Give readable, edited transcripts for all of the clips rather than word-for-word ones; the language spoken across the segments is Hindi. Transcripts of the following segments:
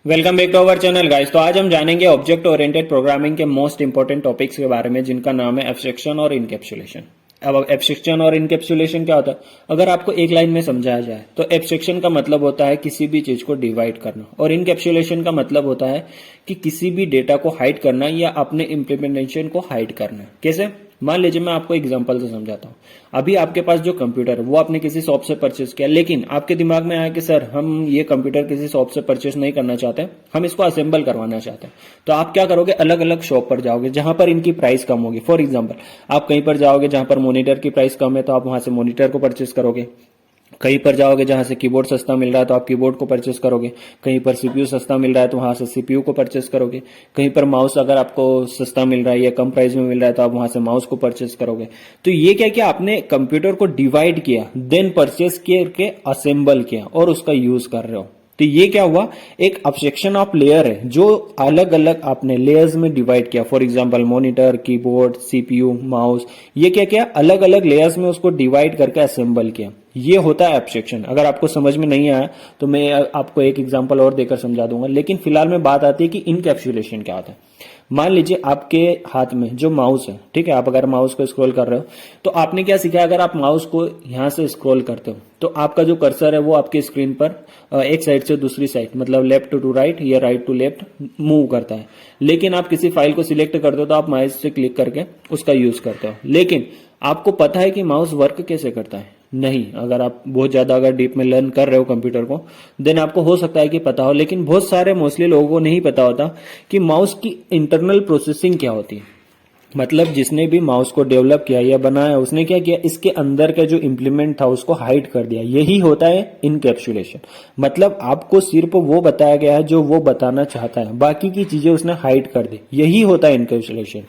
Welcome back to our channel guys. तो आज हम जानेंगे ऑब्जेक्ट ओरिएंटेड प्रोग्रामिंग के मोस्ट इंपॉर्टेंट टॉपिक्स के बारे में, जिनका नाम है एब्स्ट्रैक्शन और इनकैप्सुलेशन। अब एब्स्ट्रैक्शन और इनकैप्सुलेशन क्या होता है, अगर आपको एक लाइन में समझाया जाए तो एब्स्ट्रैक्शन का मतलब होता है किसी भी चीज को डिवाइड करना, और इनकैप्सुलेशन का मतलब होता है कि किसी भी डेटा को हाइड करना या अपने इम्प्लीमेंटेशन को हाइड करना। कैसे? मान लीजिए मैं आपको एग्जांपल से समझाता हूँ। अभी आपके पास जो कंप्यूटर है वो आपने किसी शॉप से परचेज किया, लेकिन आपके दिमाग में आया कि सर हम ये कंप्यूटर किसी शॉप से परचेज नहीं करना चाहते, हम इसको असेंबल करवाना चाहते हैं। तो आप क्या करोगे, अलग अलग शॉप पर जाओगे जहां पर इनकी प्राइस कम होगी। फॉर एग्जाम्पल, आप कहीं पर जाओगे जहां पर मॉनिटर की प्राइस कम है तो आप वहां से मॉनिटर को परचेज करोगे। कहीं पर जाओगे जहां से कीबोर्ड सस्ता मिल रहा है तो आप कीबोर्ड को परचेस करोगे। कहीं पर सीपीयू सस्ता मिल रहा है तो वहां से सीपीयू को परचेस करोगे। कहीं पर माउस अगर आपको सस्ता मिल रहा है या कम प्राइस में मिल रहा है तो आप वहां से माउस को परचेस करोगे। तो ये क्या किया, आपने कंप्यूटर को डिवाइड किया, देन परचेस करके असेंबल किया और उसका यूज कर रहे हो। तो ये क्या हुआ, एक एब्स्ट्रैक्शन ऑफ लेयर है जो अलग अलग आपने लेयर्स में डिवाइड किया। For example monitor, keyboard, CPU, mouse, ये क्या किया, अलग अलग लेयर्स में उसको डिवाइड करके असेंबल किया। ये होता है एब्स्ट्रैक्शन। अगर आपको समझ में नहीं आया तो मैं आपको एक एग्जांपल और देकर समझा दूंगा, लेकिन फिलहाल में बात आती है कि इनकैप्सुलेशन क्या होता है। मान लीजिए आपके हाथ में जो माउस है, ठीक है, आप अगर माउस को स्क्रॉल कर रहे हो तो आपने क्या सीखा, अगर आप माउस को यहां से स्क्रॉल करते हो तो आपका जो कर्सर है वो आपके स्क्रीन पर एक साइड से दूसरी साइड, मतलब लेफ्ट टू राइट या राइट टू लेफ्ट मूव करता है। लेकिन आप किसी फाइल को सिलेक्ट करते हो तो आप माउस से क्लिक करके उसका यूज करते हो। लेकिन आपको पता है कि माउस वर्क कैसे करता है? नहीं। अगर आप बहुत ज्यादा अगर डीप में लर्न कर रहे हो कंप्यूटर को, देन आपको हो सकता है कि पता हो, लेकिन बहुत सारे मोस्टली लोगों को नहीं पता होता कि माउस की इंटरनल प्रोसेसिंग क्या होती है। मतलब जिसने भी माउस को डेवलप किया या बनाया उसने क्या किया, इसके अंदर का जो इम्प्लीमेंट था उसको हाइड कर दिया। यही होता है इनकैप्सुलेशन। मतलब आपको सिर्फ वो बताया गया है जो वो बताना चाहता है, बाकी की चीजें उसने हाइड कर दी। यही होता है इनकैप्सुलेशन।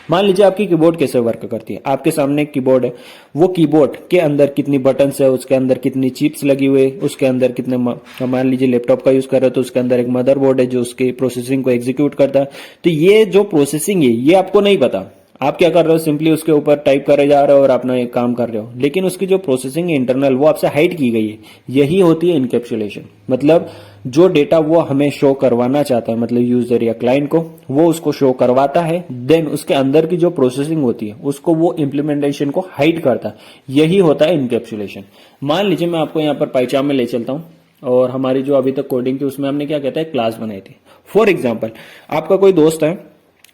मान लीजिए आपकी कीबोर्ड कैसे वर्क करती है। आपके सामने एक कीबोर्ड है, वो कीबोर्ड के अंदर कितनी बटन्स है, उसके अंदर कितनी चिप्स लगी हुई है, उसके अंदर कितने, मान लीजिए लैपटॉप का यूज कर रहे हो तो उसके अंदर एक मदरबोर्ड है जो उसकी प्रोसेसिंग को एग्जीक्यूट करता है। तो ये जो प्रोसेसिंग है ये आपको नहीं पता। आप क्या कर रहे हो, सिंपली उसके ऊपर टाइप करे जा रहे हो और अपना एक काम कर रहे हो, लेकिन उसकी जो प्रोसेसिंग है इंटरनल वो आपसे हाइड की गई है। यही होती है इनकैप्सुलेशन। मतलब जो डेटा वो हमें शो करवाना चाहता है, मतलब यूजर या क्लाइंट को, वो उसको शो करवाता है, देन उसके अंदर की जो प्रोसेसिंग होती है उसको वो इम्प्लीमेंटेशन को हाइड करता है। यही होता है इनकैप्सुलेशन। मान लीजिए मैं आपको यहाँ पर पाइचार्ट में ले चलता हूँ और हमारी जो अभी तक कोडिंग थी उसमें हमने क्या कहता है, क्लास बनाई थी। फॉर एग्जाम्पल, आपका कोई दोस्त है,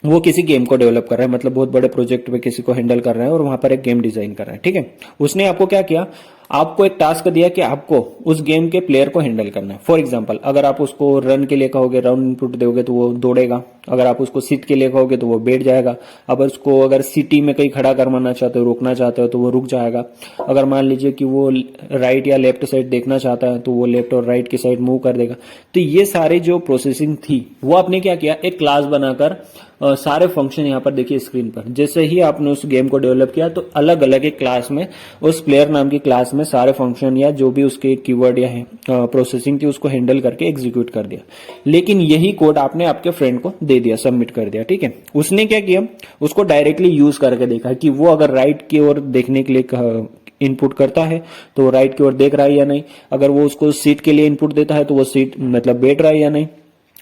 वो किसी गेम को डेवलप कर रहा है, मतलब बहुत बड़े प्रोजेक्ट पे किसी को हैंडल कर रहा है और वहां पर एक गेम डिजाइन कर रहा है, ठीक है। उसने आपको क्या किया, आपको एक टास्क दिया कि आपको उस गेम के प्लेयर को हैंडल करना है। फॉर एग्जांपल, अगर आप उसको रन के लिए कहोगे, रन इनपुट दोगे तो वो दौड़ेगा। अगर आप उसको सिट के लिए कहोगे तो वो बैठ जाएगा। अब उसको अगर सिटी में कहीं खड़ा करवाना चाहते हो, रोकना चाहते हो तो वो रुक जाएगा। अगर मान लीजिए कि वो राइट या लेफ्ट साइड देखना चाहता है तो वो लेफ्ट और राइट की साइड मूव कर देगा। तो ये सारी जो प्रोसेसिंग थी वो आपने क्या किया, एक क्लास बनाकर सारे फंक्शन यहाँ पर देखिए स्क्रीन पर। जैसे ही आपने उस गेम को डेवलप किया तो अलग अलग एक क्लास में, उस प्लेयर नाम की क्लास में सारे फंक्शन या जो भी उसके कीवर्ड या प्रोसेसिंग थी उसको हैंडल करके एग्जीक्यूट कर दिया। लेकिन यही कोड आपने आपके फ्रेंड को दे दिया, सबमिट कर दिया, ठीक है। उसने क्या किया, उसको डायरेक्टली यूज करके देखा कि वो अगर राइट की ओर देखने के लिए इनपुट करता है तो वो राइट की ओर देख रहा है या नहीं। अगर वो उसको सीट के लिए इनपुट देता है तो वो सीट मतलब बैठ रहा है या नहीं।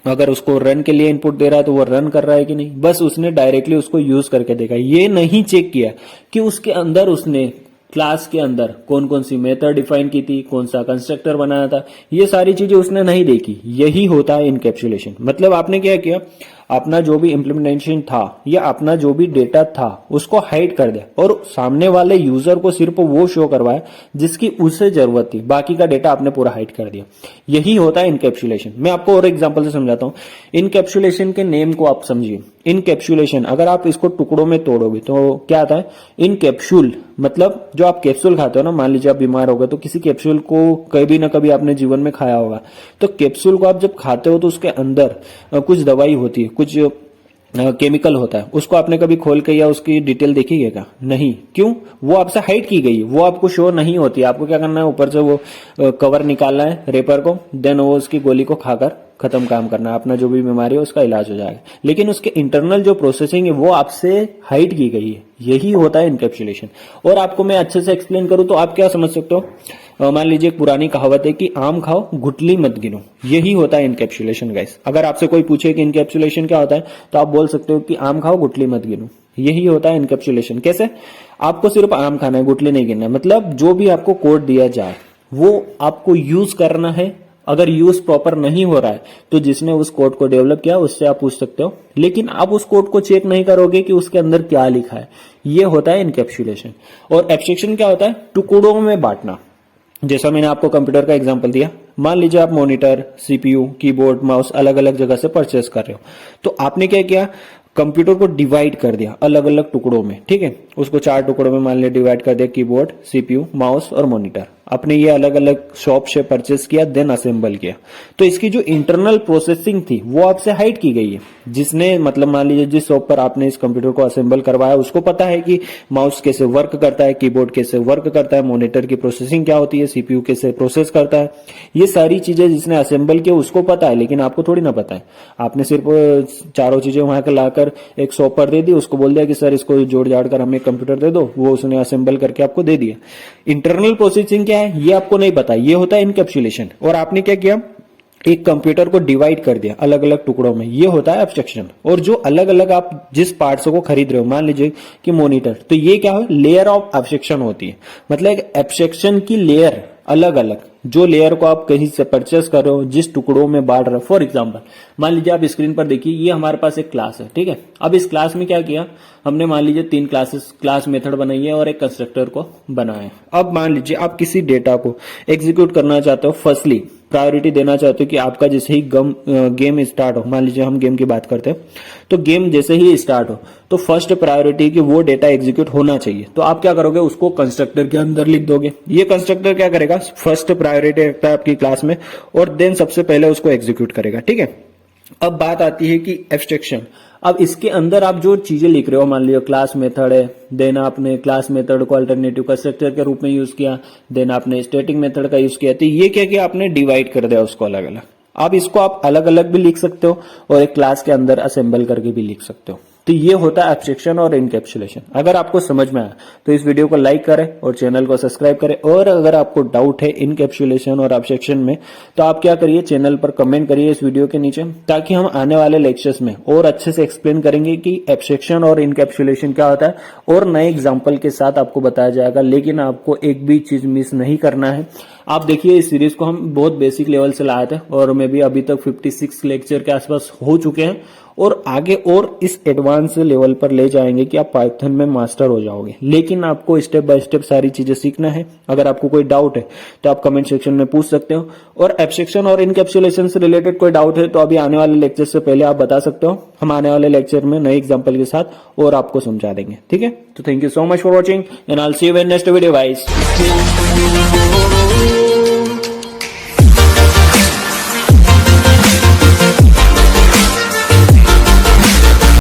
अगर उसको रन के लिए इनपुट दे रहा है तो वो रन कर रहा है कि नहीं। बस उसने डायरेक्टली उसको यूज करके देखा। ये नहीं चेक किया कि उसके अंदर उसने क्लास के अंदर कौन कौन सी मेथड डिफाइन की थी, कौन सा कंस्ट्रक्टर बनाया था, ये सारी चीजें उसने नहीं देखी। यही होता है इनकैप्सुलेशन। मतलब आपने क्या किया, अपना जो भी इम्प्लीमेंटेशन था या अपना जो भी डेटा था उसको हाइड कर दिया और सामने वाले यूजर को सिर्फ वो शो करवाया जिसकी उसे जरूरत थी, बाकी का डेटा आपने पूरा हाइड कर दिया। यही होता है इनकैप्सुलेशन। मैं आपको और एग्जांपल से समझाता हूं। इनकैप्सुलेशन के नेम को आप समझिए। इनकैप्सुलेशन, अगर आप इसको टुकड़ों में तोड़ोगे तो क्या आता है, इनकैप्सूल, मतलब जो आप कैप्सूल खाते हो ना, मान लीजिए आप बीमार हो गए तो किसी कैप्सूल को कभी ना कभी आपने जीवन में खाया होगा। तो कैप्सूल को आप जब खाते हो तो उसके अंदर कुछ दवाई होती है, कुछ केमिकल होता है। उसको आपने कभी खोल के या उसकी डिटेल देखी है क्या? नहीं। क्यों? वो आपसे हाइड की गई है, वो आपको शो नहीं होती। आपको क्या करना है, ऊपर से वो कवर निकालना है रेपर को, देन वो उसकी गोली को खाकर खत्म काम करना है, अपना जो भी बीमारी है उसका इलाज हो जाएगा। लेकिन उसके इंटरनल जो प्रोसेसिंग है वो आपसे हाइड की गई है। यही होता है इनकैप्सुलेशन। और आपको मैं अच्छे से एक्सप्लेन करूं तो आप क्या समझ सकते हो, मान लीजिए एक पुरानी कहावत है कि आम खाओ गुठली मत गिनो, यही होता है इनकैप्सुलेशन गाइस। अगर आपसे कोई पूछे कि इनकैप्सुलेशन क्या होता है तो आप बोल सकते हो कि आम खाओ गुठली मत गिनो, यही होता है इनकैप्सुलेशन। कैसे? आपको सिर्फ आम खाना है, गुठली नहीं गिनना है। मतलब जो भी आपको कोड दिया जाए वो आपको यूज करना है। अगर यूज प्रॉपर नहीं हो रहा है तो जिसने उस कोड को डेवलप किया उससे आप पूछ सकते हो, लेकिन आप उस कोड को चेक नहीं करोगे कि उसके अंदर क्या लिखा है। ये होता है इनकैप्सुलेशन। और एब्स्ट्रैक्शन क्या होता है? टुकड़ों में बांटना। जैसा मैंने आपको कंप्यूटर का एग्जांपल दिया, मान लीजिए आप मॉनिटर, सीपीयू, कीबोर्ड, माउस अलग अलग जगह से परचेस कर रहे हो, तो आपने क्या किया? कंप्यूटर को डिवाइड कर दिया अलग अलग टुकड़ों में, ठीक है। उसको 4 टुकड़ों में मान लिया डिवाइड कर दिया, कीबोर्ड, सीपीयू, माउस और मॉनिटर। आपने ये अलग अलग शॉप से परचेस किया, देन असेंबल किया। तो इसकी जो इंटरनल प्रोसेसिंग थी वो आपसे हाइड की गई है। जिसने मतलब मान लीजिए जिस शॉप पर आपने इस कंप्यूटर को असेंबल करवाया उसको पता है कि माउस कैसे वर्क करता है, कीबोर्ड कैसे वर्क करता है, मॉनिटर की प्रोसेसिंग क्या होती है, सीपीयू कैसे प्रोसेस करता है। ये सारी चीजें जिसने असेंबल किया उसको पता है, लेकिन आपको थोड़ी ना पता है। आपने सिर्फ चारों चीजें वहां के लाकर एक शॉप पर दे दी, उसको बोल दिया कि सर इसको जोड़ जाड़ कर हमें कंप्यूटर दे दो, वो उसने असेंबल करके आपको दे दिया। इंटरनल प्रोसेसिंग क्या है ये आपको नहीं पता, ये होता है इनकैप्सुलेशन। और आपने क्या किया? एक कंप्यूटर को डिवाइड कर दिया अलग अलग टुकड़ों में, ये होता है एब्स्ट्रैक्शन। और जो अलग अलग आप जिस पार्ट्स को खरीद रहे हो, मान लीजिए कि मॉनिटर, तो ये क्या है? लेयर ऑफ एब्स्ट्रैक्शन होती है। मतलब एक एब्स्ट्रैक्शन की लेयर अलग अलग, जो लेयर को आप कहीं से परचेस कर रहे हो, जिस टुकड़ों में बांट रहे हो। फॉर एग्जांपल मान लीजिए आप स्क्रीन पर देखिए, ये हमारे पास एक क्लास है, ठीक है। अब इस क्लास में क्या किया हमने? मान लीजिए 3 क्लास मेथड बनाई है और एक कंस्ट्रक्टर को बनाया है। अब मान लीजिए आप किसी डेटा को एग्जीक्यूट करना चाहते हो, फर्स्टली प्रायोरिटी देना चाहते हो कि आपका जैसे ही गेम स्टार्ट हो, मान लीजिए हम गेम की बात करते हैं, तो गेम जैसे ही स्टार्ट हो तो फर्स्ट प्रायोरिटी कि वो डेटा एग्जीक्यूट होना चाहिए। तो आप क्या करोगे? उसको कंस्ट्रक्टर के अंदर लिख दोगे। ये कंस्ट्रक्टर क्या करेगा? फर्स्ट प्रायोरिटी रखता है आपकी क्लास में और देन सबसे पहले उसको एग्जीक्यूट करेगा, ठीक है। अब बात आती है कि एब्स्ट्रैक्शन। अब इसके अंदर आप जो चीजें लिख रहे हो, मान लीजिए क्लास मेथड है, देन आपने क्लास मेथड को अल्टरनेटिव कंस्ट्रक्टर के रूप में यूज किया, देन आपने स्टैटिक मेथड का यूज किया। तो ये क्या किया आपने? डिवाइड कर दिया उसको अलग अलग। अब इसको आप अलग अलग भी लिख सकते हो और एक क्लास के अंदर असेंबल करके भी लिख सकते हो। तो ये होता है एब्स्ट्रैक्शन और इनकैप्सुलेशन। अगर आपको समझ में आया तो इस वीडियो को लाइक करें और चैनल को सब्सक्राइब करें। और अगर आपको डाउट है इनकैप्सुलेशन और एब्स्ट्रैक्शन में तो आप क्या करिए? चैनल पर कमेंट करिए इस वीडियो के नीचे, ताकि हम आने वाले लेक्चर्स में और अच्छे से एक्सप्लेन करेंगे कि एब्स्ट्रैक्शन और इनकैप्सुलेशन क्या होता है, और नए एग्जाम्पल के साथ आपको बताया जाएगा। लेकिन आपको एक भी चीज मिस नहीं करना है। आप देखिए इस सीरीज को हम बहुत बेसिक लेवल से लाए थे और मे भी अभी तक 56 लेक्चर के आसपास हो चुके हैं, और आगे और इस एडवांस लेवल पर ले जाएंगे कि आप पाइथन में मास्टर हो जाओगे। लेकिन आपको स्टेप बाय स्टेप सारी चीजें सीखना है। अगर आपको कोई डाउट है तो आप कमेंट सेक्शन में पूछ सकते हो, और एब्स्ट्रैक्शन और इनकैप्सुलेशन से रिलेटेड कोई डाउट है तो अभी आने वाले लेक्चर से पहले आप बता सकते हो। हम आने वाले लेक्चर में नए एग्जाम्पल के साथ और आपको समझा देंगे, ठीक है। तो thank you so much for watching and I will see you in next video guys.